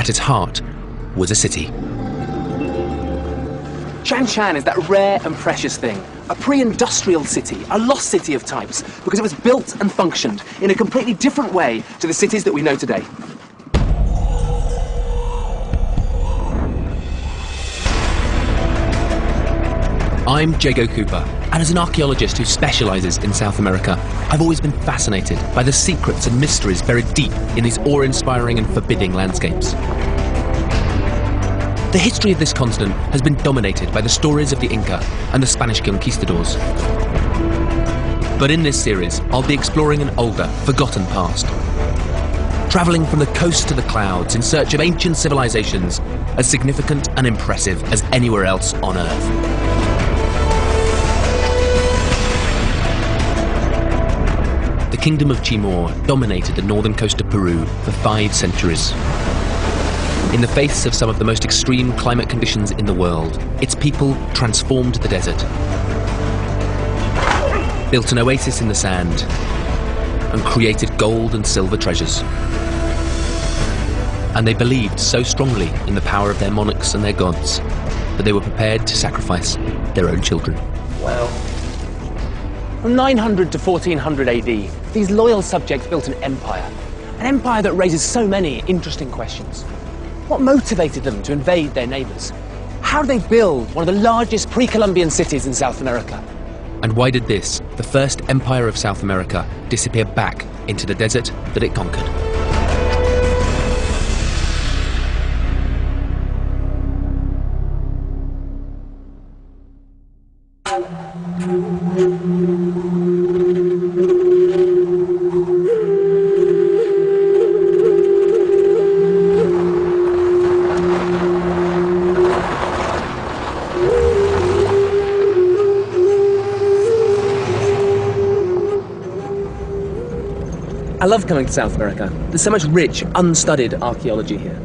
at its heart was a city. Chan is that rare and precious thing, a pre-industrial city, a lost city of types, because it was built and functioned in a completely different way to the cities that we know today. I'm Jago Cooper, and as an archaeologist who specialises in South America, I've always been fascinated by the secrets and mysteries buried deep in these awe-inspiring and forbidding landscapes. The history of this continent has been dominated by the stories of the Inca and the Spanish conquistadors. But in this series, I'll be exploring an older, forgotten past. Travelling from the coast to the clouds in search of ancient civilizations as significant and impressive as anywhere else on Earth. The Kingdom of Timor dominated the northern coast of Peru for 5 centuries. In the face of some of the most extreme climate conditions in the world, its people transformed the desert, built an oasis in the sand, and created gold and silver treasures. And they believed so strongly in the power of their monarchs and their gods that they were prepared to sacrifice their own children. Well, from 900 to 1400 AD, these loyal subjects built an empire that raises so many interesting questions. What motivated them to invade their neighbours? How did they build one of the largest pre-Columbian cities in South America? And why did this, the first empire of South America, disappear back into the desert that it conquered? I love coming to South America. There's so much rich, unstudied archaeology here.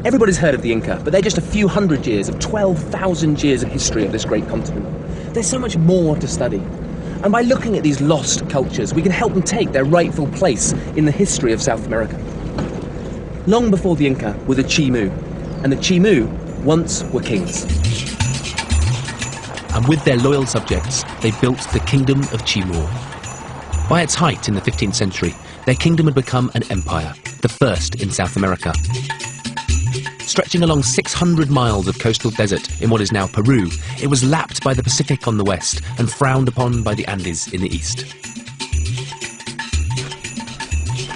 Everybody's heard of the Inca, but they're just a few hundred years of 12,000 years of history of this great continent. There's so much more to study. And by looking at these lost cultures, we can help them take their rightful place in the history of South America. Long before the Inca were the Chimu, and the Chimu once were kings. And with their loyal subjects, they built the Kingdom of Timor. By its height in the 15th century, their kingdom had become an empire, the first in South America. Stretching along 600 miles of coastal desert in what is now Peru, it was lapped by the Pacific on the west and frowned upon by the Andes in the east.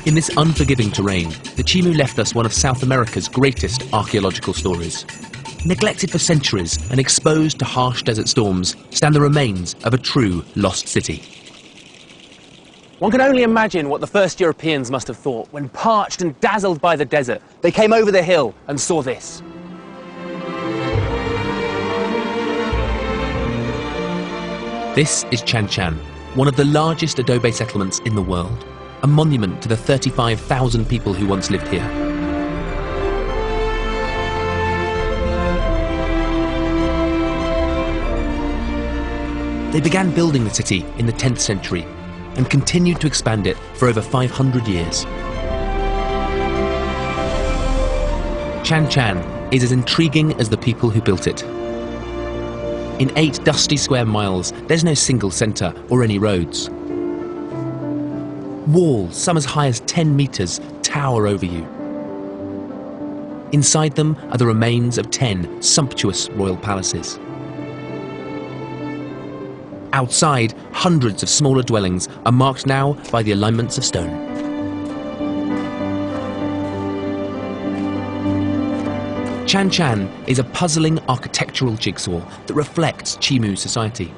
In this unforgiving terrain, the Chimu left us one of South America's greatest archaeological stories. Neglected for centuries and exposed to harsh desert storms stand the remains of a true lost city. One can only imagine what the first Europeans must have thought when, parched and dazzled by the desert, they came over the hill and saw this. This is Chan, one of the largest adobe settlements in the world, a monument to the 35,000 people who once lived here. They began building the city in the 10th century and continued to expand it for over 500 years. Chan is as intriguing as the people who built it. In 8 dusty square miles, there's no single centre or any roads. Walls, some as high as 10 metres, tower over you. Inside them are the remains of 10 sumptuous royal palaces. Outside, hundreds of smaller dwellings are marked now by the alignments of stone. Chan is a puzzling architectural jigsaw that reflects Chimu society.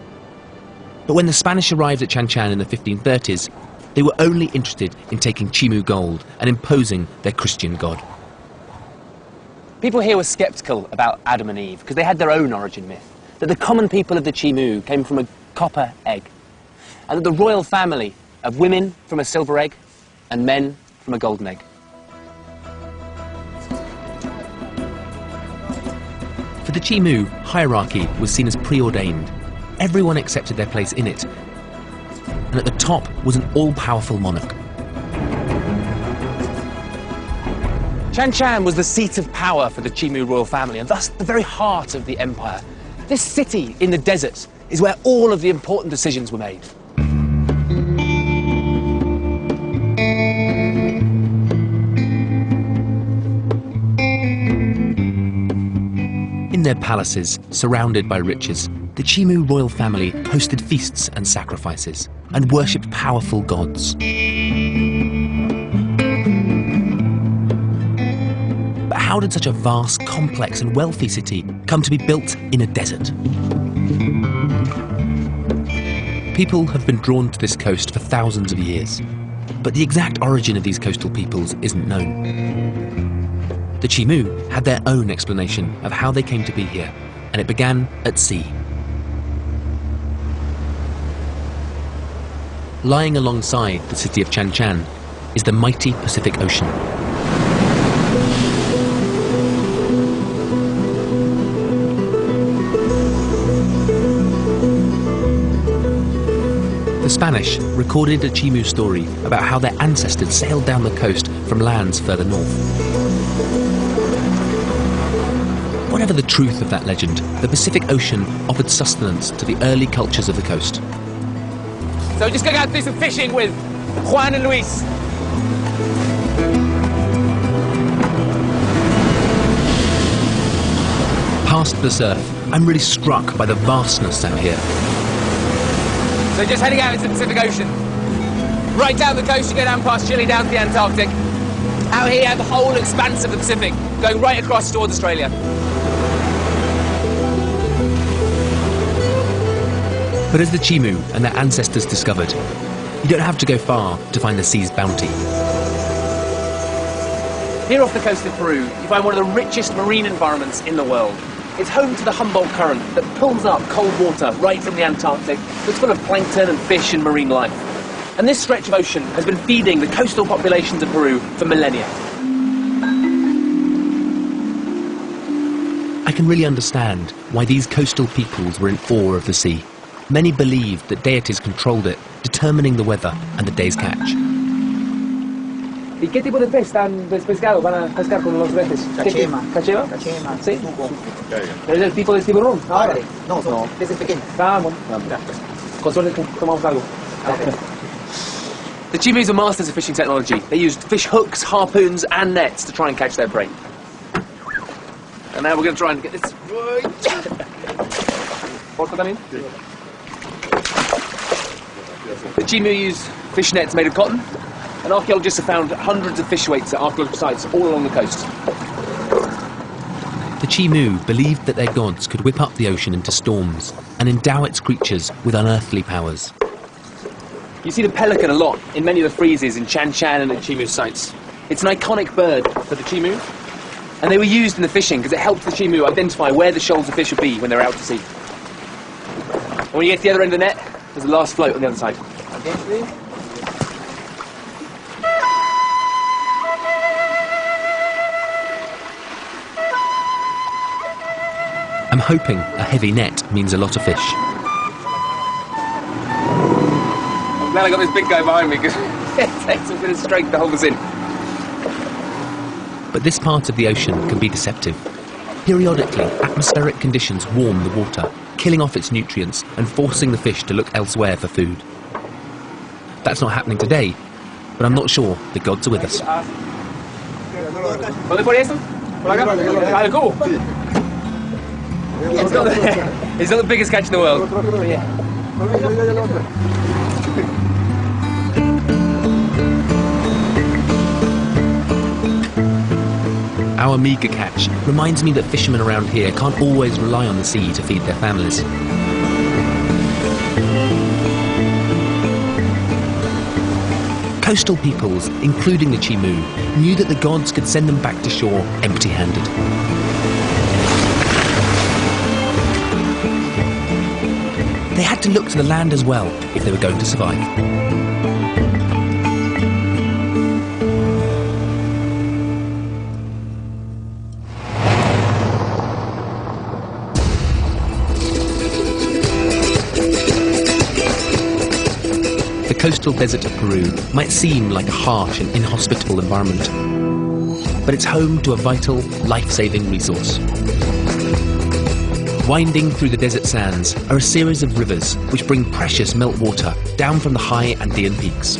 But when the Spanish arrived at Chan in the 1530s, they were only interested in taking Chimu gold and imposing their Christian god. People here were sceptical about Adam and Eve because they had their own origin myth, that the common people of the Chimu came from a copper egg, and that the royal family of women from a silver egg and men from a golden egg. For the Chimu, hierarchy was seen as preordained. Everyone accepted their place in it, and at the top was an all-powerful monarch. Chan Chan was the seat of power for the Chimu royal family and thus the very heart of the empire. This city in the desert is where all of the important decisions were made. In their palaces, surrounded by riches, the Chimu royal family hosted feasts and sacrifices and worshipped powerful gods. But how did such a vast, complex and wealthy city come to be built in a desert? People have been drawn to this coast for thousands of years, but the exact origin of these coastal peoples isn't known. The Chimu had their own explanation of how they came to be here, and it began at sea. Lying alongside the city of Chan Chan is the mighty Pacific Ocean. The Spanish recorded a Chimu story about how their ancestors sailed down the coast from lands further north. Whatever the truth of that legend, the Pacific Ocean offered sustenance to the early cultures of the coast. So we're just going to go do some fishing with Juan and Luis. Past the surf, I'm really struck by the vastness out here. So just heading out into the Pacific Ocean. Right down the coast, you go down past Chile, down to the Antarctic. Out here, you have the whole expanse of the Pacific, going right across towards Australia. But as the Chimu and their ancestors discovered, you don't have to go far to find the sea's bounty. Here off the coast of Peru, you find one of the richest marine environments in the world. It's home to the Humboldt Current that pulls up cold water right from the Antarctic. It's full of plankton and fish and marine life. And this stretch of ocean has been feeding the coastal populations of Peru for millennia. I can really understand why these coastal peoples were in awe of the sea. Many believed that deities controlled it, determining the weather and the day's catch. ¿Y qué tipo de pez pescado van a pescar con los peces? Cachema. ¿Cachema? Cachema. Sí. ¿Pero es el tipo de tiburón? Ahora, no, peces pequeños. Ah, bueno. Con suerte tomamos algo. The Chimus are masters of fishing technology. They used fish hooks, harpoons and nets to try and catch their prey. And now we're going to try and get this right. Porco también? The Chimu use fish nets made of cotton, and archaeologists have found hundreds of fish weights at archaeological sites all along the coast. The Chimu believed that their gods could whip up the ocean into storms and endow its creatures with unearthly powers. You see the pelican a lot in many of the friezes in Chan Chan and at Chimu sites. It's an iconic bird for the Chimu, and they were used in the fishing because it helped the Chimu identify where the shoals of fish would be when they're out to sea. And when you get to the other end of the net, there's a last float on the other side. I'm hoping a heavy net means a lot of fish. I'm glad I got this big guy behind me because it takes a bit of strength to hold us in. But this part of the ocean can be deceptive. Periodically, atmospheric conditions warm the water, killing off its nutrients and forcing the fish to look elsewhere for food. That's not happening today, but I'm not sure the gods are with us. It's not the biggest catch in the world. Our meagre catch reminds me that fishermen around here can't always rely on the sea to feed their families. Coastal peoples, including the Chimu, knew that the gods could send them back to shore empty-handed. They had to look to the land as well if they were going to survive. The coastal desert of Peru might seem like a harsh and inhospitable environment. but it's home to a vital, life-saving resource. Winding through the desert sands are a series of rivers which bring precious meltwater down from the high Andean peaks.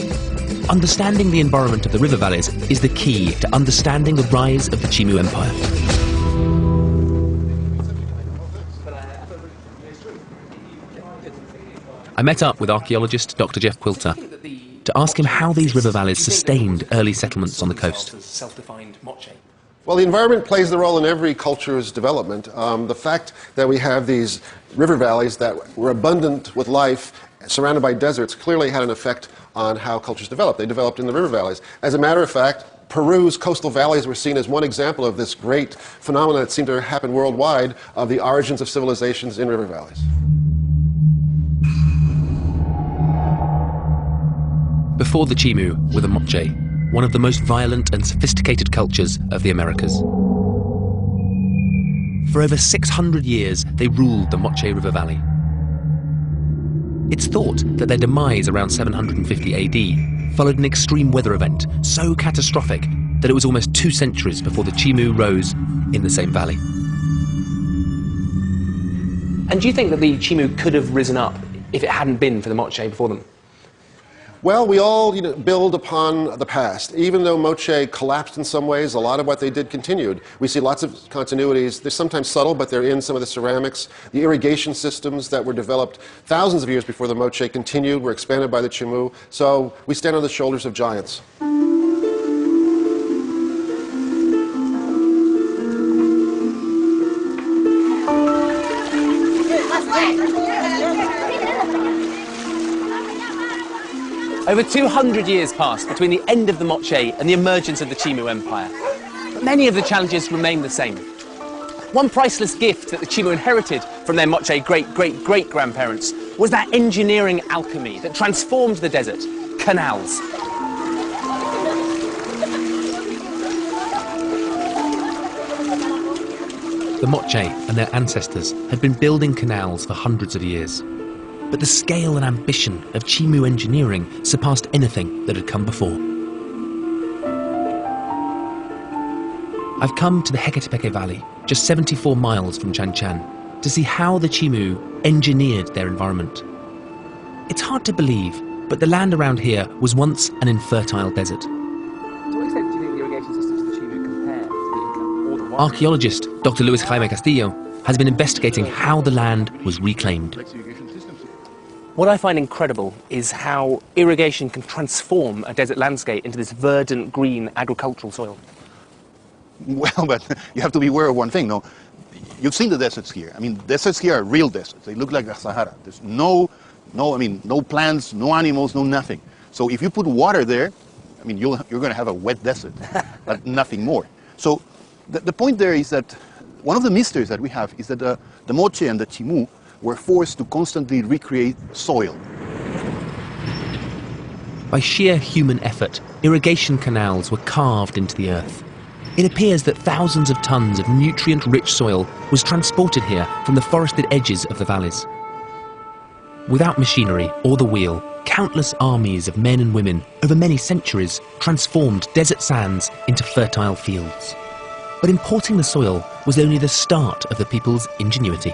Understanding the environment of the river valleys is the key to understanding the rise of the Chimu Empire. I met up with archaeologist Dr. Jeff Quilter to ask him how these river valleys sustained early settlements on the coast. Well, the environment plays the role in every culture's development. The fact that we have these river valleys that were abundant with life, surrounded by deserts, clearly had an effect on how cultures developed. They developed in the river valleys. As a matter of fact, Peru's coastal valleys were seen as one example of this great phenomenon that seemed to happen worldwide of the origins of civilizations in river valleys. Before the Chimu were the Moche, one of the most violent and sophisticated cultures of the Americas. For over 600 years, they ruled the Moche River Valley. It's thought that their demise around 750 AD followed an extreme weather event so catastrophic that it was almost 2 centuries before the Chimu rose in the same valley. And do you think that the Chimu could have risen up if it hadn't been for the Moche before them? Well, we all build upon the past. Even though Moche collapsed in some ways, a lot of what they did continued. We see lots of continuities. They're sometimes subtle, but they're in some of the ceramics. The irrigation systems that were developed thousands of years before the Moche continued were expanded by the Chimu. So we stand on the shoulders of giants. Over 200 years passed between the end of the Moche and the emergence of the Chimu Empire. But many of the challenges remain the same. One priceless gift that the Chimu inherited from their Moche great-great-great-grandparents was that engineering alchemy that transformed the desert, canals. The Moche and their ancestors had been building canals for hundreds of years. But the scale and ambition of Chimu engineering surpassed anything that had come before. I've come to the Hecatepeke Valley, just 74 miles from Chanchan, to see how the Chimu engineered their environment. It's hard to believe, but the land around here was once an infertile desert. To what extent do you think the irrigation systems of the Chimu compare to the Inca or the Huayna? Archaeologist Dr. Luis Jaime Castillo has been investigating how the land was reclaimed. What I find incredible is how irrigation can transform a desert landscape into this verdant, green, agricultural soil. Well, but you have to be aware of one thing, no? You've seen the deserts here. I mean, deserts here are real deserts. They look like the Sahara. There's no plants, no animals, no nothing. So if you put water there, I mean, you're going to have a wet desert, but nothing more. So the point there is that one of the mysteries that we have is that the Moche and the Chimu were forced to constantly recreate soil. By sheer human effort, irrigation canals were carved into the earth. It appears that thousands of tons of nutrient-rich soil was transported here from the forested edges of the valleys. Without machinery or the wheel, countless armies of men and women over many centuries transformed desert sands into fertile fields. But importing the soil was only the start of the people's ingenuity.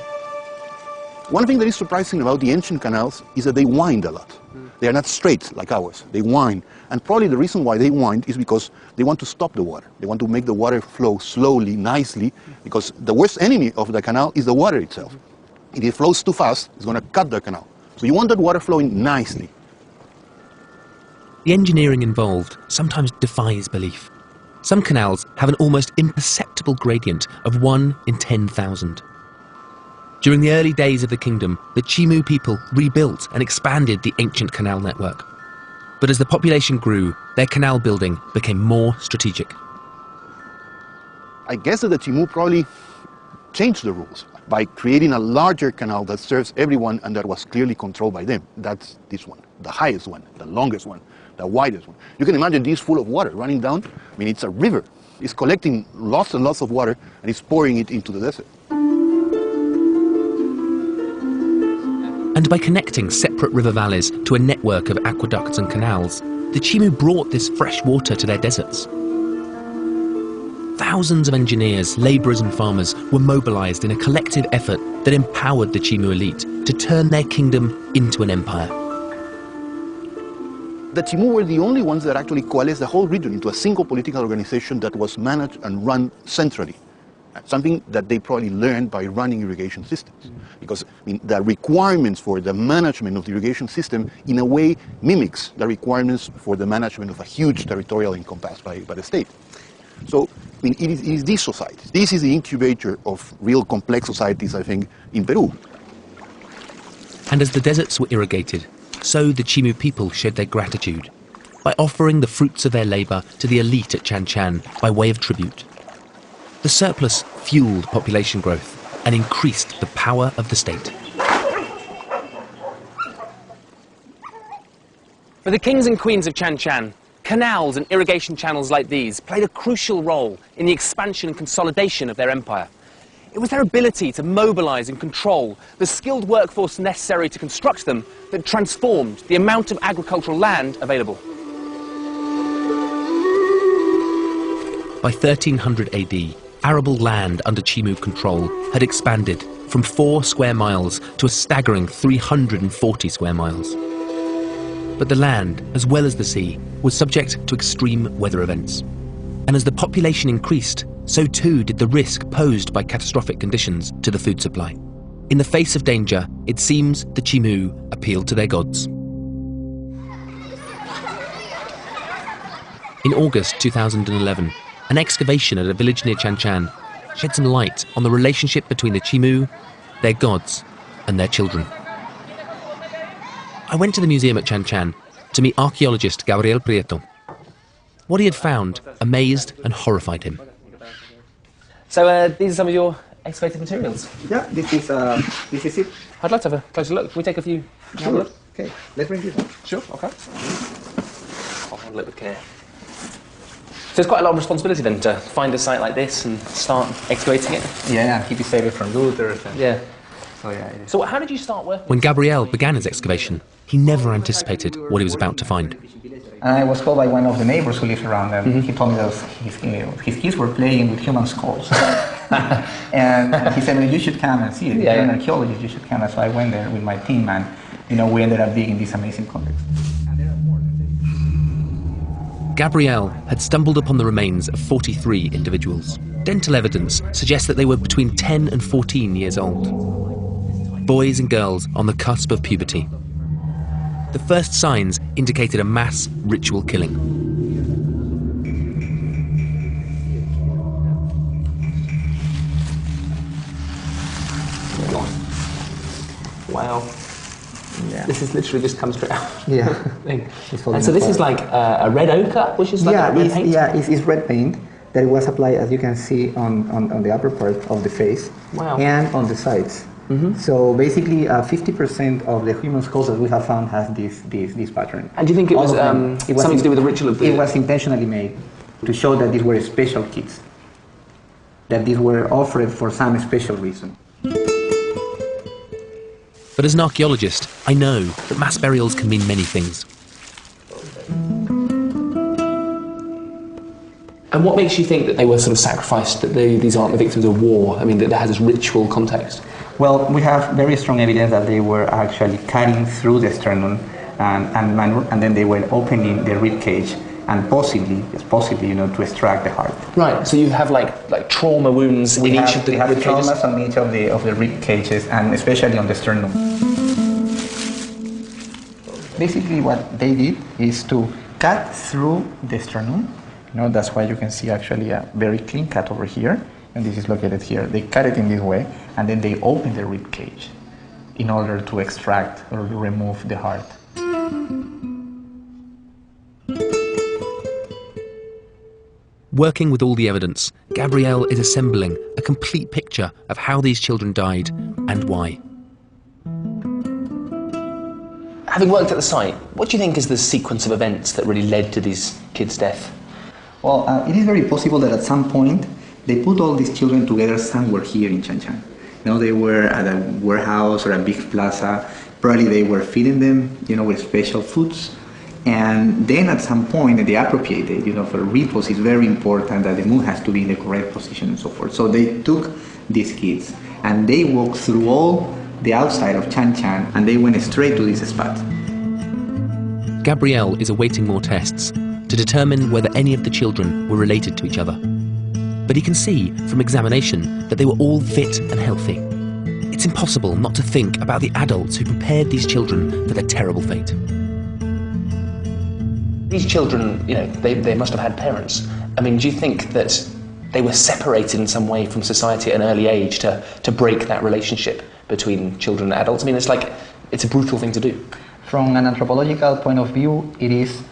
One thing that is surprising about the ancient canals is that they wind a lot. They are not straight like ours. They wind. And probably the reason why they wind is because they want to stop the water. They want to make the water flow slowly, nicely, because the worst enemy of the canal is the water itself. If it flows too fast, it's going to cut the canal. So you want that water flowing nicely. The engineering involved sometimes defies belief. Some canals have an almost imperceptible gradient of 1 in 10,000. During the early days of the kingdom, the Chimu people rebuilt and expanded the ancient canal network. But as the population grew, their canal building became more strategic. I guess that the Chimu probably changed the rules by creating a larger canal that serves everyone and that was clearly controlled by them. That's this one, the highest one, the longest one, the widest one. You can imagine this full of water running down. I mean, it's a river. It's collecting lots and lots of water and it's pouring it into the desert. And by connecting separate river valleys to a network of aqueducts and canals, the Chimu brought this fresh water to their deserts. Thousands of engineers, labourers and farmers were mobilised in a collective effort that empowered the Chimu elite to turn their kingdom into an empire. The Chimu were the only ones that actually coalesced the whole region into a single political organization that was managed and run centrally. Something that they probably learned by running irrigation systems. Because I mean, the requirements for the management of the irrigation system in a way mimics the requirements for the management of a huge territorial encompassed by the state. So I mean, it is these societies. This is the incubator of real complex societies, I think, in Peru. And as the deserts were irrigated, so the Chimu people showed their gratitude by offering the fruits of their labour to the elite at Chan Chan by way of tribute. The surplus fueled population growth and increased the power of the state. For the kings and queens of Chan Chan, canals and irrigation channels like these played a crucial role in the expansion and consolidation of their empire. It was their ability to mobilise and control the skilled workforce necessary to construct them that transformed the amount of agricultural land available. By 1300 AD, arable land under Chimu control had expanded from 4 square miles to a staggering 340 square miles. But the land, as well as the sea, was subject to extreme weather events. And as the population increased, so too did the risk posed by catastrophic conditions to the food supply. In the face of danger, it seems the Chimu appealed to their gods. In August 2011, an excavation at a village near Chan Chan shed some light on the relationship between the Chimu, their gods, and their children. I went to the museum at Chan Chan to meet archaeologist Gabriel Prieto. What he had found amazed and horrified him. So these are some of your excavated materials. Yeah, this is it. I'd like to have a closer look. Can we take a few? Sure. Okay, let's bring this one. Sure, okay. I'll handle it with care. So it's quite a lot of responsibility then to find a site like this and start excavating it? Yeah, keep it safe from looters. Yeah. So yeah. It is. So how did you start working? When Gabriel began his excavation, he never anticipated what he was about to find. And I was told by one of the neighbors who lives around them, he told me that his kids were playing with human skulls. And he said, well, you should come and see it. If you're an archaeologist, you should come. And so I went there with my team, and we ended up digging this amazing complex. Gabriel had stumbled upon the remains of 43 individuals. Dental evidence suggests that they were between 10 and 14 years old. Boys and girls on the cusp of puberty. The first signs indicated a mass ritual killing. Wow. Yeah. This is literally just come straight out. Yeah. And so this is like a red ochre, which is like a red paint? It's red paint that was applied, as you can see, on the upper part of the face. Wow. And on the sides. So basically, 50% of the human skulls that we have found has this pattern. And do you think it was something to do with the ritual of the... It was intentionally made to show that these were special kits, that these were offered for some special reason. But as an archaeologist, I know that mass burials can mean many things. And what makes you think that they were sort of sacrificed, that these aren't the victims of war? I mean, that has this ritual context? Well, we have very strong evidence that they were actually cutting through the sternum and then they were opening the rib cage and possibly, to extract the heart. Right, so you have like trauma wounds in each of the rib cages? We have traumas on each of the rib cages, and especially on the sternum. Basically what they did is to cut through the sternum. That's why you can see actually a very clean cut over here, and this is located here. They cut it in this way, and then they open the rib cage in order to extract or remove the heart. Working with all the evidence, Gabriel is assembling a complete picture of how these children died and why. Having worked at the site, what do you think is the sequence of events that really led to these kids' death? Well, it is very possible that at some point they put all these children together somewhere here in Chan Chan. They were at a warehouse or a big plaza. Probably they were feeding them, with special foods. And then at some point, the appropriate date, for repose is very important that the moon has to be in the correct position and so forth. So they took these kids and they walked through all the outside of Chan Chan and they went straight to this spot. Gabriel is awaiting more tests to determine whether any of the children were related to each other. But he can see from examination that they were all fit and healthy. It's impossible not to think about the adults who prepared these children for their terrible fate. These children, they must have had parents. I mean, do you think that they were separated in some way from society at an early age to break that relationship between children and adults? I mean, it's a brutal thing to do. From an anthropological point of view, it is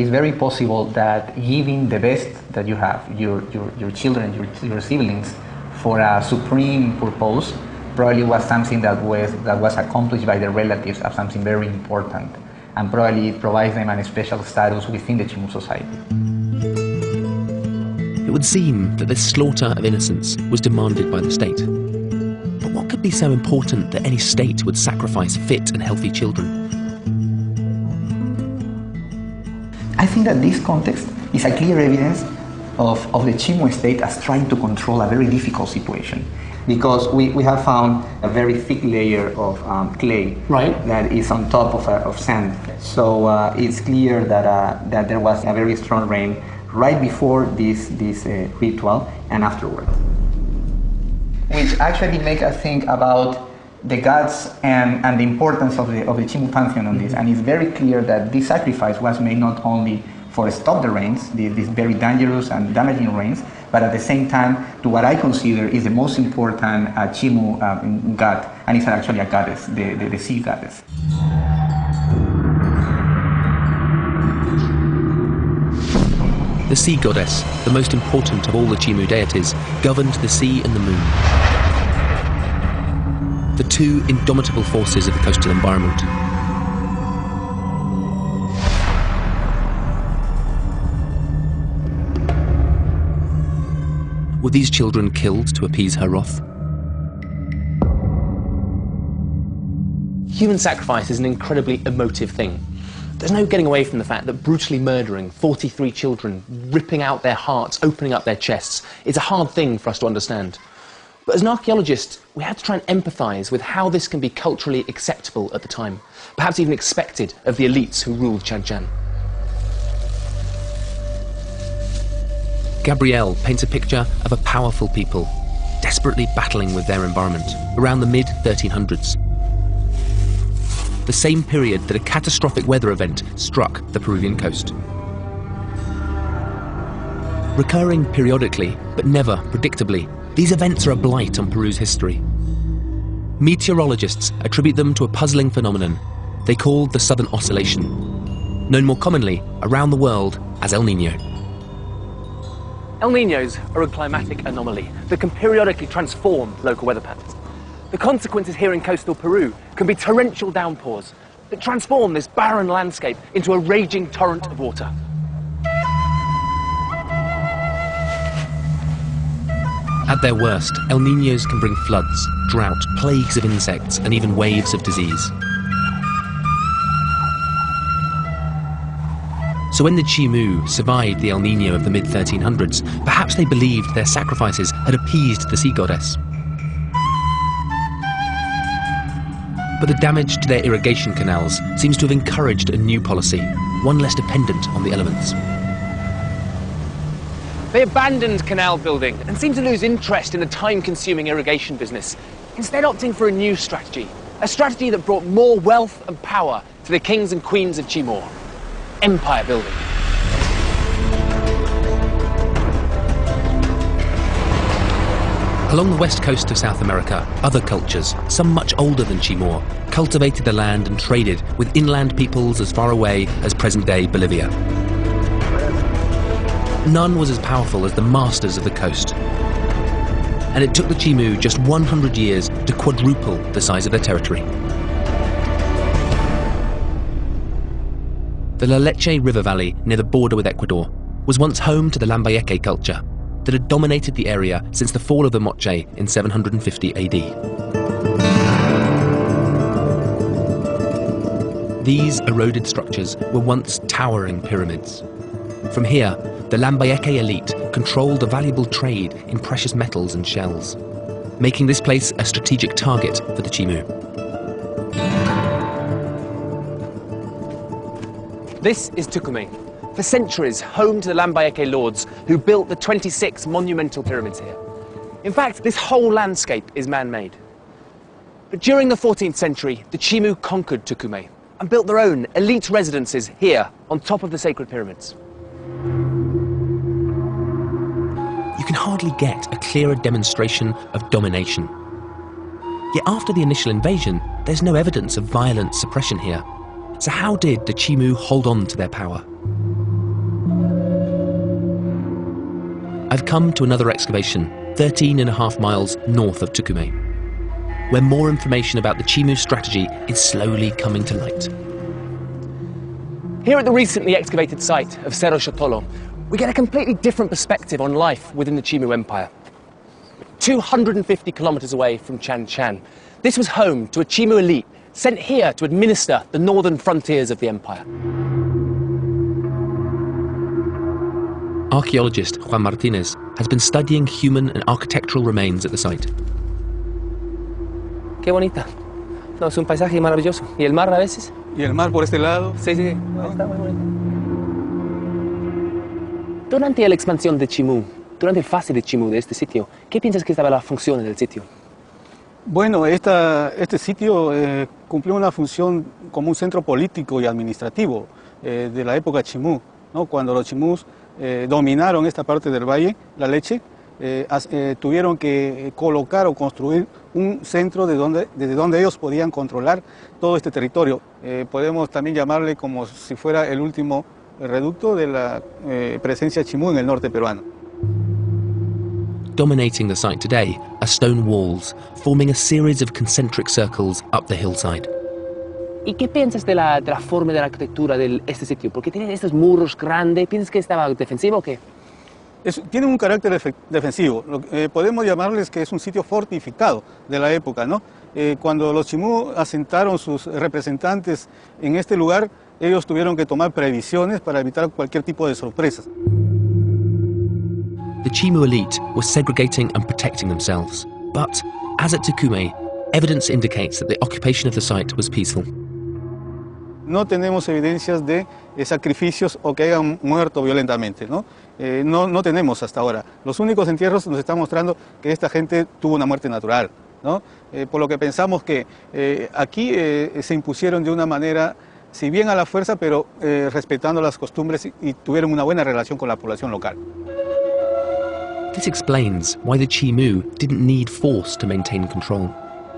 very possible that giving the best that you have, your children, your siblings, for a supreme purpose, probably was something that was accomplished by their relatives as something very important, and probably it provides them a special status within the Chimu society. It would seem that this slaughter of innocents was demanded by the state. But what could be so important that any state would sacrifice fit and healthy children? I think that this context is a clear evidence of the Chimu state as trying to control a very difficult situation. Because we have found a very thick layer of clay that is on top of sand. So it's clear that there was a very strong rain right before this ritual and afterward. Which actually make us think about the gods and the importance of the Chimu pantheon on this. And it's very clear that this sacrifice was made not only for stop the rains, these very dangerous and damaging rains, but at the same time to what I consider is the most important Chimu god, and it's actually a goddess, the sea goddess. The sea goddess, the most important of all the Chimu deities, governed the sea and the moon, the two indomitable forces of the coastal environment. Were these children killed to appease her wrath? Human sacrifice is an incredibly emotive thing. There's no getting away from the fact that brutally murdering 43 children, ripping out their hearts, opening up their chests, is a hard thing for us to understand. But as an archaeologist, we had to try and empathise with how this can be culturally acceptable at the time, perhaps even expected of the elites who ruled Chan Chan. Gabriel paints a picture of a powerful people, desperately battling with their environment, around the mid-1300s. The same period that a catastrophic weather event struck the Peruvian coast. Recurring periodically, but never predictably, these events are a blight on Peru's history. Meteorologists attribute them to a puzzling phenomenon they call the Southern Oscillation, known more commonly around the world as El Niño. El Niños are a climatic anomaly that can periodically transform local weather patterns. The consequences here in coastal Peru can be torrential downpours that transform this barren landscape into a raging torrent of water. At their worst, El Niños can bring floods, drought, plagues of insects, and even waves of disease. So when the Chimu survived the El Niño of the mid-1300s, perhaps they believed their sacrifices had appeased the sea goddess. But the damage to their irrigation canals seems to have encouraged a new policy, one less dependent on the elements. They abandoned canal building and seemed to lose interest in the time-consuming irrigation business, instead opting for a new strategy, a strategy that brought more wealth and power to the kings and queens of Timor: empire building. Along the west coast of South America, other cultures, some much older than Timor, cultivated the land and traded with inland peoples as far away as present-day Bolivia. None was as powerful as the masters of the coast. And it took the Chimu just 100 years to quadruple the size of their territory. The La Leche River Valley near the border with Ecuador was once home to the Lambayeque culture that had dominated the area since the fall of the Moche in 750 AD. These eroded structures were once towering pyramids. From here, the Lambayeque elite controlled a valuable trade in precious metals and shells, making this place a strategic target for the Chimu. This is Tucumay, for centuries home to the Lambayeque lords who built the 26 monumental pyramids here. In fact, this whole landscape is man-made. But during the 14th century, the Chimu conquered Tucumay and built their own elite residences here on top of the sacred pyramids. You can hardly get a clearer demonstration of domination. Yet after the initial invasion, there's no evidence of violent suppression here. So how did the Chimu hold on to their power? I've come to another excavation, 13.5 miles north of Tucumay, where more information about the Chimu strategy is slowly coming to light. Here at the recently excavated site of Cerro Chotolo, we get a completely different perspective on life within the Chimu Empire. 250 kilometers away from Chan Chan, this was home to a Chimu elite sent here to administer the northern frontiers of the empire. Archaeologist Juan Martinez has been studying human and architectural remains at the site. Qué bonita. No, es un paisaje maravilloso. ¿Y el mar a veces? Y el mar por este lado. Sí, sí, está muy bonito. Durante la expansión de Chimu, durante la fase de Chimu de este sitio, ¿qué piensas que estaba la función del sitio? Bueno, este sitio cumplió una función como un centro político y administrativo de la época Chimú, ¿no? Cuando los chimús dominaron esta parte del valle, la Leche, tuvieron que colocar o construir un centro desde donde ellos podían controlar todo este territorio. Podemos también llamarle como si fuera el último reducto de la presencia Chimú en el norte peruano. Dominating the site today are stone walls, forming a series of concentric circles up the hillside. ¿Y qué piensas de la forma de la arquitectura de este sitio? Porque tiene estos muros grandes, ¿piensas que estaba defensivo o qué? Tiene un carácter defensivo. Podemos llamarles que es un sitio fortificado de la época, ¿no? Cuando los Chimú asentaron sus representantes en este lugar, ellos tuvieron que tomar previsiones para evitar cualquier tipo de sorpresas. The Chimu elite were segregating and protecting themselves. But, as at Tucumay, evidence indicates that the occupation of the site was peaceful. No tenemos evidencias de sacrificios o que hayan muerto violentamente, ¿no? No tenemos hasta ahora. Los únicos entierros nos están mostrando que esta gente tuvo una muerte natural, ¿no? Por lo que pensamos que aquí se impusieron de una manera, si bien a la fuerza, pero respetando las costumbres y tuvieron una buena relación con la población local. This explains why the Chimu didn't need force to maintain control.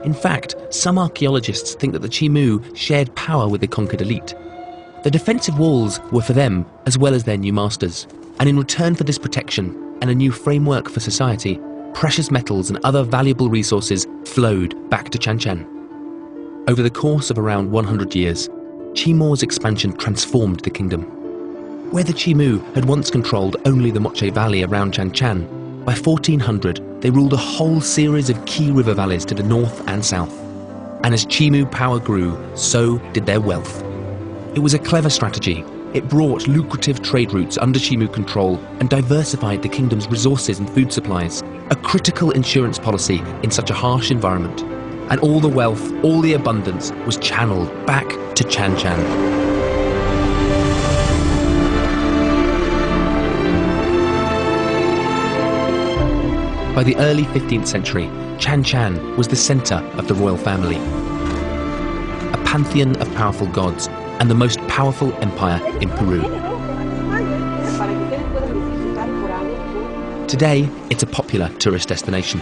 In fact, some archaeologists think that the Chimu shared power with the conquered elite. The defensive walls were for them as well as their new masters, and in return for this protection and a new framework for society, precious metals and other valuable resources flowed back to Chan Chan. Over the course of around 100 years, Timor's expansion transformed the kingdom. Where the Chimu had once controlled only the Moche Valley around Chan Chan, by 1400 they ruled a whole series of key river valleys to the north and south. And as Chimu power grew, so did their wealth. It was a clever strategy. It brought lucrative trade routes under Chimu control and diversified the kingdom's resources and food supplies, a critical insurance policy in such a harsh environment. And all the wealth, all the abundance was channeled back to Chan Chan. By the early 15th century, Chan Chan was the centre of the royal family, a pantheon of powerful gods and the most powerful empire in Peru. Today, it's a popular tourist destination.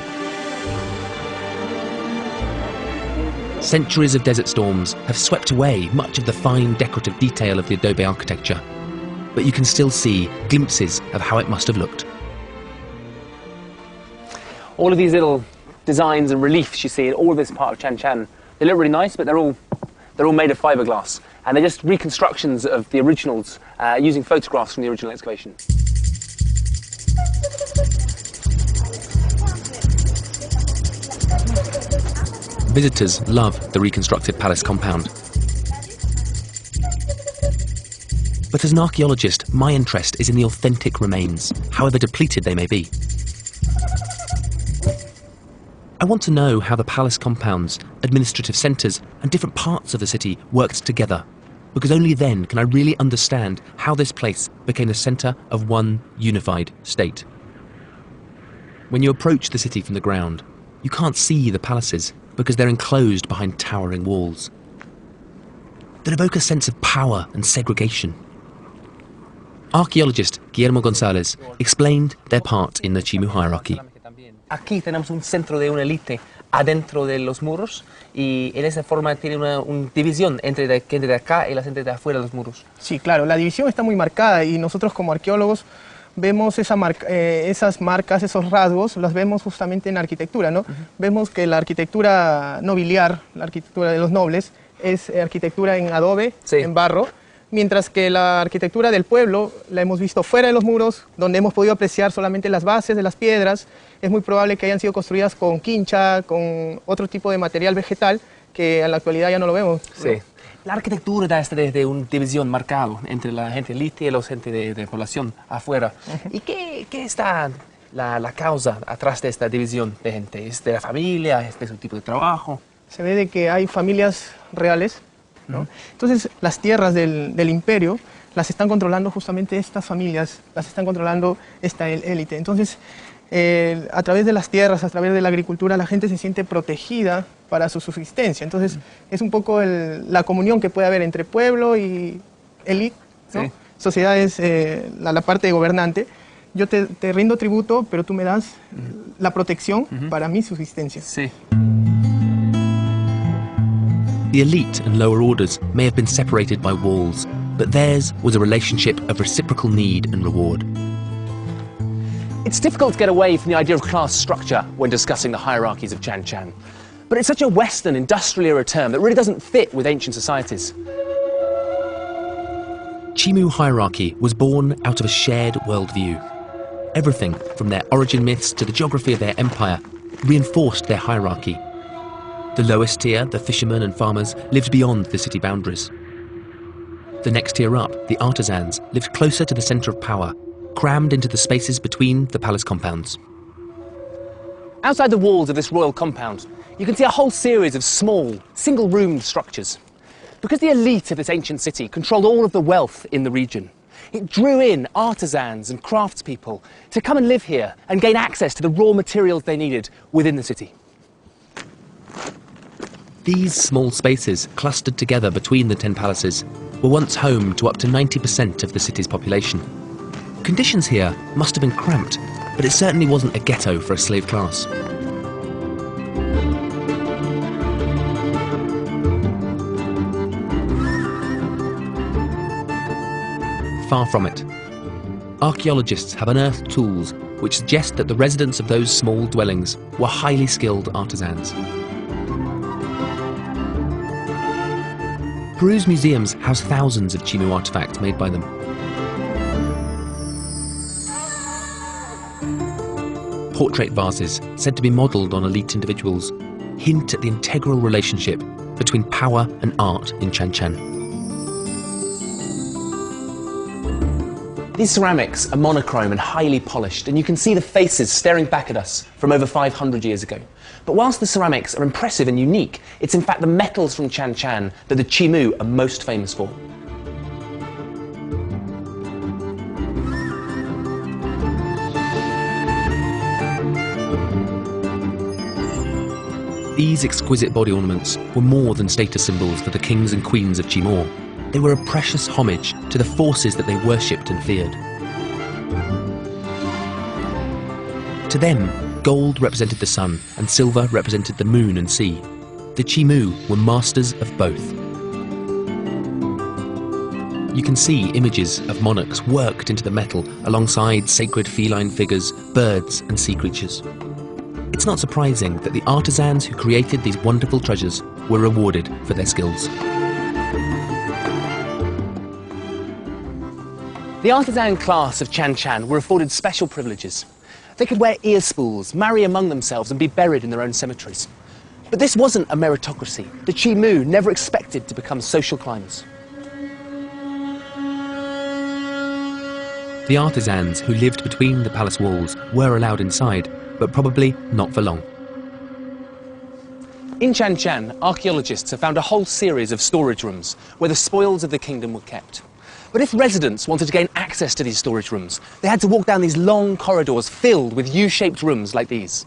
Centuries of desert storms have swept away much of the fine decorative detail of the adobe architecture, but you can still see glimpses of how it must have looked. All of these little designs and reliefs you see in all of this part of Chan Chan, they look really nice, but they're all made of fiberglass, and they're just reconstructions of the originals using photographs from the original excavation. Visitors love the reconstructed palace compound. But as an archaeologist, my interest is in the authentic remains, however depleted they may be. I want to know how the palace compounds, administrative centres and different parts of the city worked together, because only then can I really understand how this place became the centre of one unified state. When you approach the city from the ground, you can't see the palaces because they're enclosed behind towering walls that evoke a sense of power and segregation. Archaeologist Guillermo González explained their part in the Chimu hierarchy. Aquí tenemos un centro de una élite adentro de los muros y en esa forma tiene una división entre la gente de acá y la gente de afuera de los muros. Sí, claro, la división está muy marcada y nosotros como arqueólogos vemos esas marcas, esos rasgos, las vemos justamente en la arquitectura, ¿no? Vemos que la arquitectura nobiliar, la arquitectura de los nobles, es arquitectura en adobe, sí, en barro, mientras que la arquitectura del pueblo la hemos visto fuera de los muros, donde hemos podido apreciar solamente las bases de las piedras. Es muy probable que hayan sido construidas con quincha, con otro tipo de material vegetal, que en la actualidad ya no lo vemos. Sí. La arquitectura da de una división marcada entre la gente elite y la gente de población afuera. ¿Y qué está la causa atrás de esta división de gente? ¿Es de la familia? ¿Es de su tipo de trabajo? Se ve de que hay familias reales, ¿no? Entonces las tierras del imperio las están controlando justamente estas familias, las están controlando esta élite. Entonces a través de las tierras, a través de la agricultura, la gente se siente protegida para su subsistencia. Entonces es un poco la comunión que puede haber entre pueblo y élite, ¿no? Sí. Sociedad es la parte de gobernante. Yo te rindo tributo, pero tú me das la protección para mi subsistencia. Sí. The elite and lower orders may have been separated by walls, but theirs was a relationship of reciprocal need and reward. It's difficult to get away from the idea of class structure when discussing the hierarchies of Chan Chan, but it's such a Western industrial era term that really doesn't fit with ancient societies. Chimu hierarchy was born out of a shared worldview. Everything from their origin myths to the geography of their empire reinforced their hierarchy. The lowest tier, the fishermen and farmers, lived beyond the city boundaries. The next tier up, the artisans, lived closer to the centre of power, crammed into the spaces between the palace compounds. Outside the walls of this royal compound, you can see a whole series of small, single-roomed structures. Because the elite of this ancient city controlled all of the wealth in the region, it drew in artisans and craftspeople to come and live here and gain access to the raw materials they needed within the city. These small spaces, clustered together between the 10 palaces, were once home to up to 90% of the city's population. Conditions here must have been cramped, but it certainly wasn't a ghetto for a slave class. Far from it. Archaeologists have unearthed tools which suggest that the residents of those small dwellings were highly skilled artisans. Peru's museums house thousands of Chimu artifacts made by them. Portrait vases, said to be modelled on elite individuals, hint at the integral relationship between power and art in Chan Chan. These ceramics are monochrome and highly polished, and you can see the faces staring back at us from over 500 years ago. But whilst the ceramics are impressive and unique, it's in fact the metals from Chan Chan that the Chimu are most famous for. These exquisite body ornaments were more than status symbols for the kings and queens of Timor. They were a precious homage to the forces that they worshipped and feared. To them, gold represented the sun and silver represented the moon and sea. The Chimu were masters of both. You can see images of monarchs worked into the metal alongside sacred feline figures, birds and sea creatures. It's not surprising that the artisans who created these wonderful treasures were rewarded for their skills. The artisan class of Chan Chan were afforded special privileges. They could wear ear spools, marry among themselves and be buried in their own cemeteries. But this wasn't a meritocracy. The Chimu never expected to become social climbers. The artisans who lived between the palace walls were allowed inside, but probably not for long. In Chan Chan, archaeologists have found a whole series of storage rooms where the spoils of the kingdom were kept. But if residents wanted to gain access to these storage rooms, they had to walk down these long corridors filled with U-shaped rooms like these.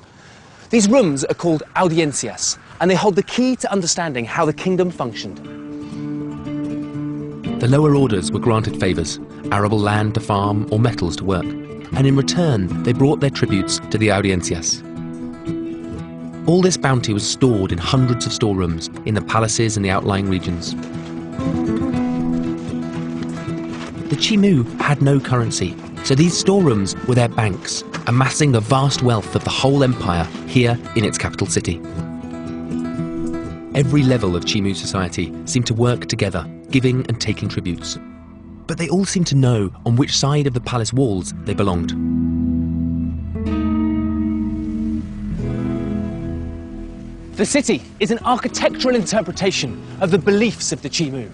These rooms are called audiencias, and they hold the key to understanding how the kingdom functioned. The lower orders were granted favours, arable land to farm or metals to work, and in return they brought their tributes to the audiencias. All this bounty was stored in hundreds of storerooms in the palaces and the outlying regions. The Chimu had no currency, so these storerooms were their banks, amassing the vast wealth of the whole empire here in its capital city. Every level of Chimu society seemed to work together, giving and taking tributes. But they all seemed to know on which side of the palace walls they belonged. The city is an architectural interpretation of the beliefs of the Chimu.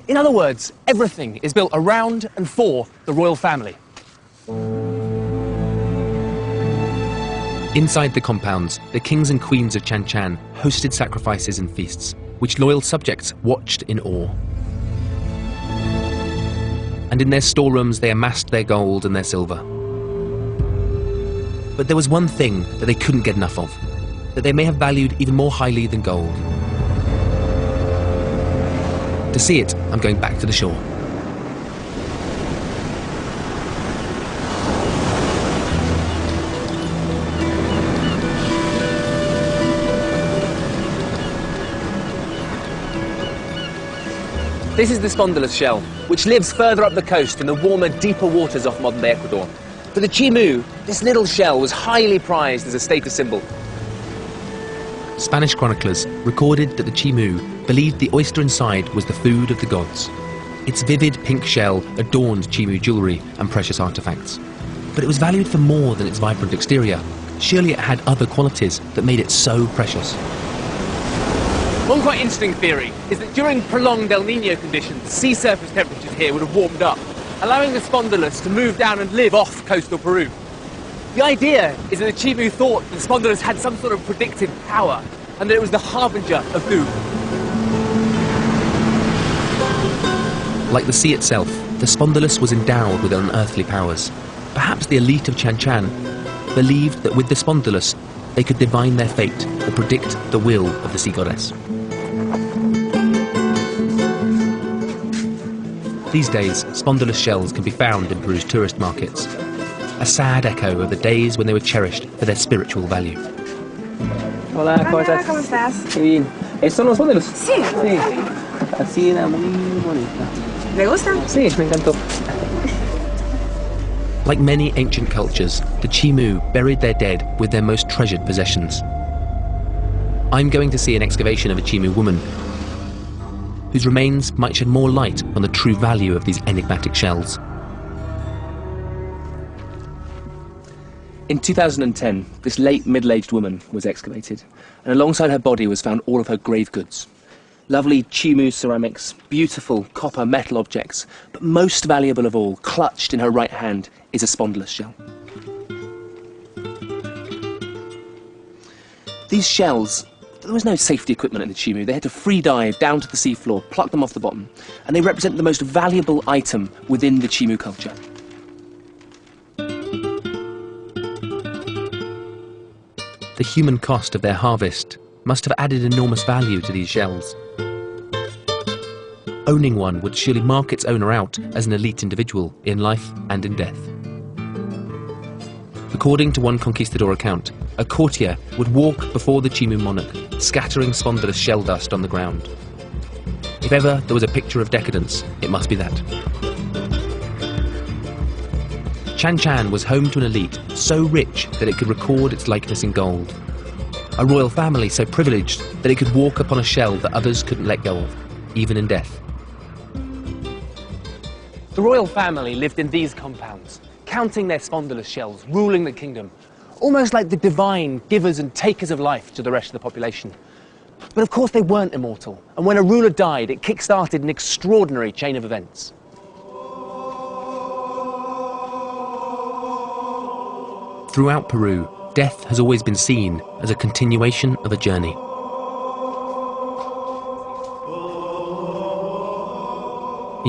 In other words, everything is built around and for the royal family. Inside the compounds, the kings and queens of Chan Chan hosted sacrifices and feasts, which loyal subjects watched in awe. And in their storerooms they amassed their gold and their silver. But there was one thing that they couldn't get enough of, that they may have valued even more highly than gold. To see it, I'm going back to the shore. This is the spondylus shell, which lives further up the coast in the warmer, deeper waters off modern-day Ecuador. For the Chimu, this little shell was highly prized as a status symbol. Spanish chroniclers recorded that the Chimu believed the oyster inside was the food of the gods. Its vivid pink shell adorned Chimu jewellery and precious artefacts. But it was valued for more than its vibrant exterior. Surely it had other qualities that made it so precious. One quite interesting theory is that during prolonged El Niño conditions, sea surface temperatures here would have warmed up, allowing the spondylus to move down and live off coastal Peru. The idea is that the Chimu thought that the spondylus had some sort of predictive power, and that it was the harbinger of doom. Like the sea itself, the spondylus was endowed with unearthly powers. Perhaps the elite of Chan Chan believed that with the spondylus they could divine their fate or predict the will of the sea goddess. These days, spondylus shells can be found in Peru's tourist markets, a sad echo of the days when they were cherished for their spiritual value. Hola, ¿cómo estás? ¿Cómo estás? Qué bien. ¿Estos son los spondylus? Sí. Sí. Así era muy bonita. ¿Le gusta? Sí, me encantó. Like many ancient cultures, the Chimu buried their dead with their most treasured possessions. I'm going to see an excavation of a Chimu woman, whose remains might shed more light on the true value of these enigmatic shells. In 2010, this late middle-aged woman was excavated, and alongside her body was found all of her grave goods. Lovely Chimu ceramics, beautiful copper metal objects, but most valuable of all, clutched in her right hand, is a spondylus shell. These shells, there was no safety equipment in the Chimu. They had to free dive down to the seafloor, pluck them off the bottom, and they represent the most valuable item within the Chimu culture. The human cost of their harvest must have added enormous value to these shells. Owning one would surely mark its owner out as an elite individual in life and in death. According to one conquistador account, a courtier would walk before the Chimu monarch, scattering spondylus shell dust on the ground. If ever there was a picture of decadence, it must be that. Chan Chan was home to an elite so rich that it could record its likeness in gold. A royal family so privileged that it could walk upon a shell that others couldn't let go of, even in death. The royal family lived in these compounds, counting their spondylus shells, ruling the kingdom, almost like the divine givers and takers of life to the rest of the population. But of course they weren't immortal, and when a ruler died, it kick-started an extraordinary chain of events. Throughout Peru, death has always been seen as a continuation of a journey.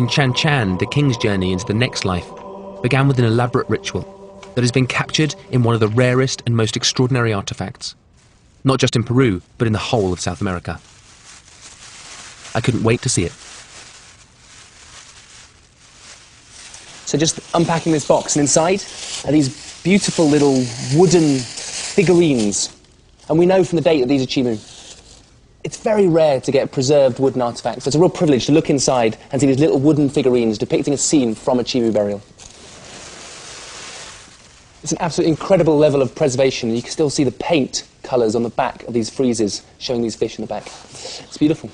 In Chan Chan, the king's journey into the next life began with an elaborate ritual that has been captured in one of the rarest and most extraordinary artifacts, not just in Peru, but in the whole of South America. I couldn't wait to see it. So just unpacking this box, and inside are these beautiful little wooden figurines. And we know from the date that these are Chimu. It's very rare to get preserved wooden artifacts. So it's a real privilege to look inside and see these little wooden figurines depicting a scene from a Chimu burial. It's an absolutely incredible level of preservation. You can still see the paint colours on the back of these friezes showing these fish in the back. It's beautiful.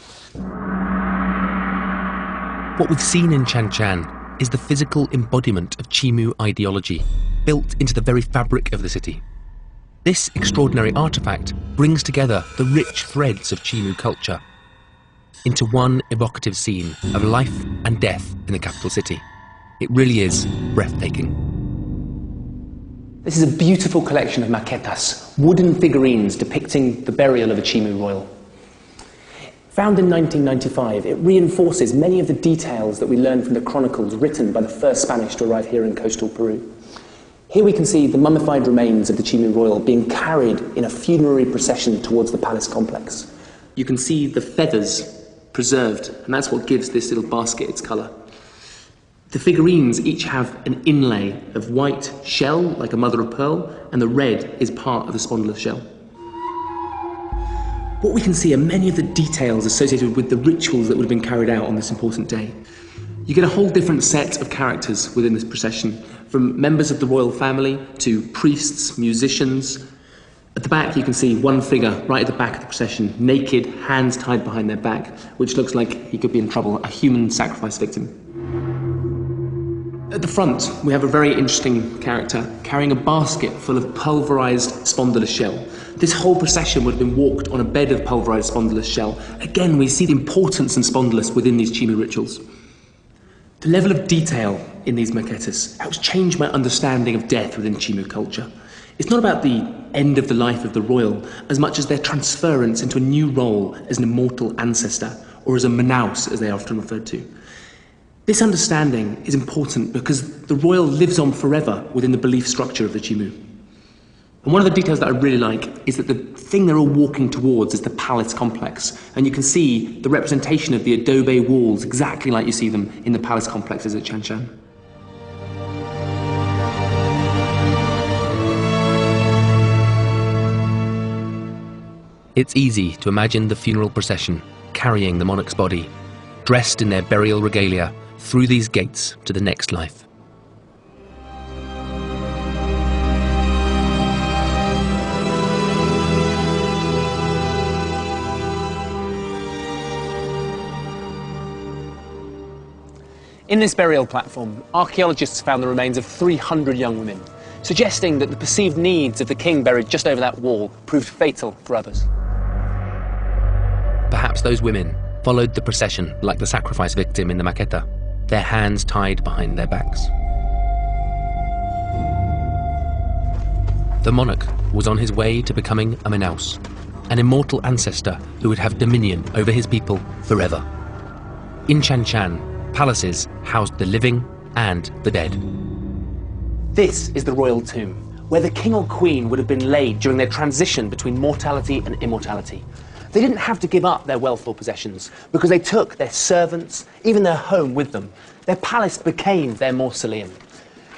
What we've seen in Chan Chan is the physical embodiment of Chimu ideology, built into the very fabric of the city. This extraordinary artifact brings together the rich threads of Chimu culture into one evocative scene of life and death in the capital city. It really is breathtaking. This is a beautiful collection of maquetas, wooden figurines depicting the burial of a Chimu royal. Found in 1995, it reinforces many of the details that we learned from the chronicles written by the first Spanish to arrive here in coastal Peru. Here we can see the mummified remains of the Chimu royal being carried in a funerary procession towards the palace complex. You can see the feathers preserved, and that's what gives this little basket its colour. The figurines each have an inlay of white shell, like a mother of pearl, and the red is part of the spondylus shell. What we can see are many of the details associated with the rituals that would have been carried out on this important day. You get a whole different set of characters within this procession, from members of the royal family to priests, musicians. At the back you can see one figure right at the back of the procession, naked, hands tied behind their back, which looks like he could be in trouble, a human sacrifice victim. At the front we have a very interesting character carrying a basket full of pulverised spondylus shell. This whole procession would have been walked on a bed of pulverised spondylus shell. Again, we see the importance of spondylus within these Chimu rituals. The level of detail in these maquetas helps change my understanding of death within Chimu culture. It's not about the end of the life of the royal as much as their transference into a new role as an immortal ancestor, or as a Manaus, as they are often referred to. This understanding is important because the royal lives on forever within the belief structure of the Chimu. And one of the details that I really like is that the thing they're all walking towards is the palace complex. And you can see the representation of the adobe walls exactly like you see them in the palace complexes at Chan Chan. It's easy to imagine the funeral procession carrying the monarch's body, dressed in their burial regalia, through these gates to the next life. In this burial platform, archaeologists found the remains of 300 young women, suggesting that the perceived needs of the king buried just over that wall proved fatal for others. Perhaps those women followed the procession like the sacrifice victim in the maqueta, their hands tied behind their backs. The monarch was on his way to becoming a Manaus, an immortal ancestor who would have dominion over his people forever. In Chan Chan, palaces housed the living and the dead. This is the royal tomb, where the king or queen would have been laid during their transition between mortality and immortality. They didn't have to give up their wealth or possessions because they took their servants, even their home with them. Their palace became their mausoleum.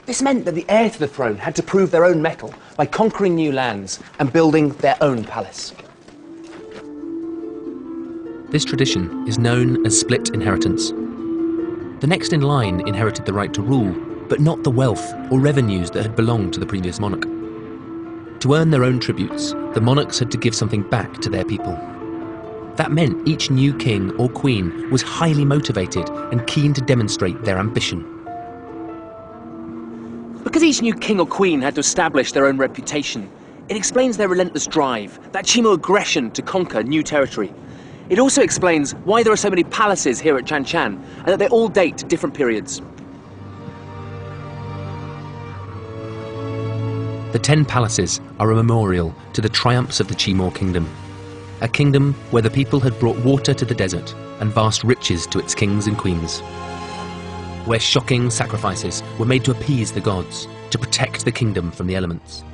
This meant that the heir to the throne had to prove their own mettle by conquering new lands and building their own palace. This tradition is known as split inheritance. The next in line inherited the right to rule, but not the wealth or revenues that had belonged to the previous monarch. To earn their own tributes, the monarchs had to give something back to their people. That meant each new king or queen was highly motivated and keen to demonstrate their ambition. Because each new king or queen had to establish their own reputation, it explains their relentless drive, that Chimu aggression to conquer new territory. It also explains why there are so many palaces here at Chan Chan, and that they all date to different periods. The 10 palaces are a memorial to the triumphs of the Timur kingdom, a kingdom where the people had brought water to the desert and vast riches to its kings and queens, where shocking sacrifices were made to appease the gods, to protect the kingdom from the elements.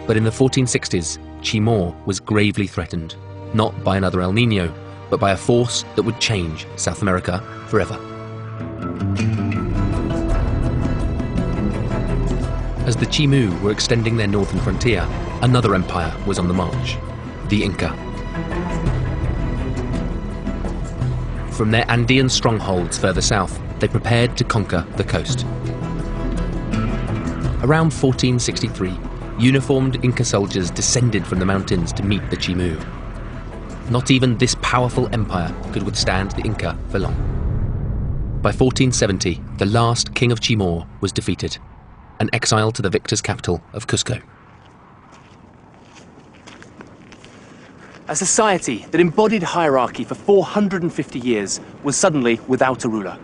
But in the 1460s, Timur was gravely threatened, not by another El Niño, but by a force that would change South America forever. As the Chimu were extending their northern frontier, another empire was on the march, the Inca. From their Andean strongholds further south, they prepared to conquer the coast. Around 1463, uniformed Inca soldiers descended from the mountains to meet the Chimu. Not even this powerful empire could withstand the Inca for long. By 1470, the last king of Timor was defeated and exiled to the victor's capital of Cusco. A society that embodied hierarchy for 450 years was suddenly without a ruler.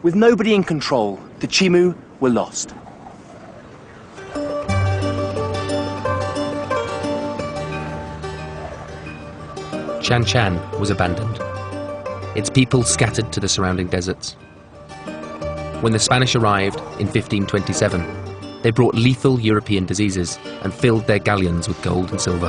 With nobody in control, the Chimu were lost. Chan Chan was abandoned, its people scattered to the surrounding deserts. When the Spanish arrived in 1527, they brought lethal European diseases and filled their galleons with gold and silver.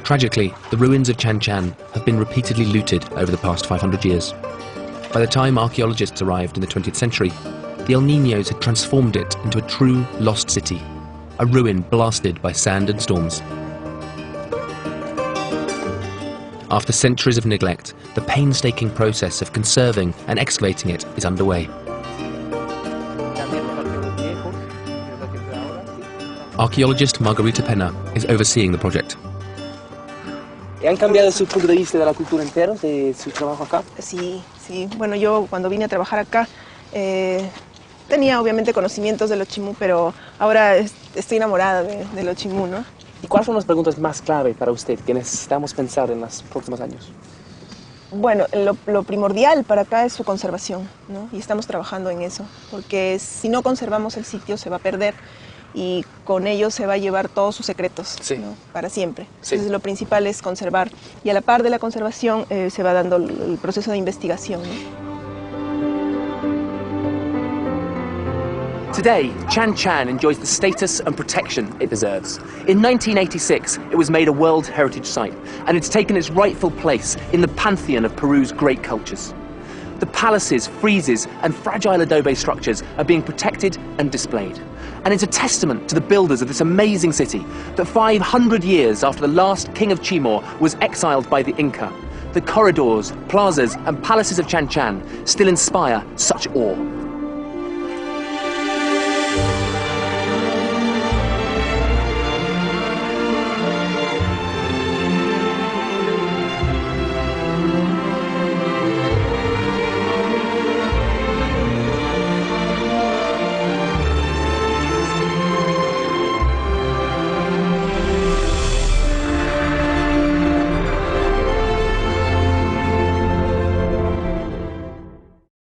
Tragically, the ruins of Chan Chan have been repeatedly looted over the past 500 years. By the time archaeologists arrived in the 20th century, the El Niños had transformed it into a true lost city, a ruin blasted by sand and storms. After centuries of neglect, the painstaking process of conserving and excavating it is underway. Archaeologist Margarita Pena is overseeing the project. ¿Han cambiado su punto de vista de la cultura entero, de su trabajo acá? Sí, sí. Bueno, yo cuando vine a trabajar acá tenía obviamente conocimientos de los Chimú, pero ahora estoy enamorada de los Chimú, ¿no? ¿Y cuáles son las preguntas más clave para usted que necesitamos pensar en los próximos años? Bueno, lo primordial para acá es su conservación, ¿no? Y estamos trabajando en eso, porque si no conservamos el sitio se va a perder y con ello se va a llevar todos sus secretos, sí, ¿no? Para siempre. Sí. Entonces lo principal es conservar y a la par de la conservación se va dando el proceso de investigación, ¿no? Today, Chan Chan enjoys the status and protection it deserves. In 1986, it was made a World Heritage Site, and it's taken its rightful place in the pantheon of Peru's great cultures. The palaces, friezes, and fragile adobe structures are being protected and displayed. And it's a testament to the builders of this amazing city that 500 years after the last king of Timor was exiled by the Inca, the corridors, plazas, and palaces of Chan Chan still inspire such awe.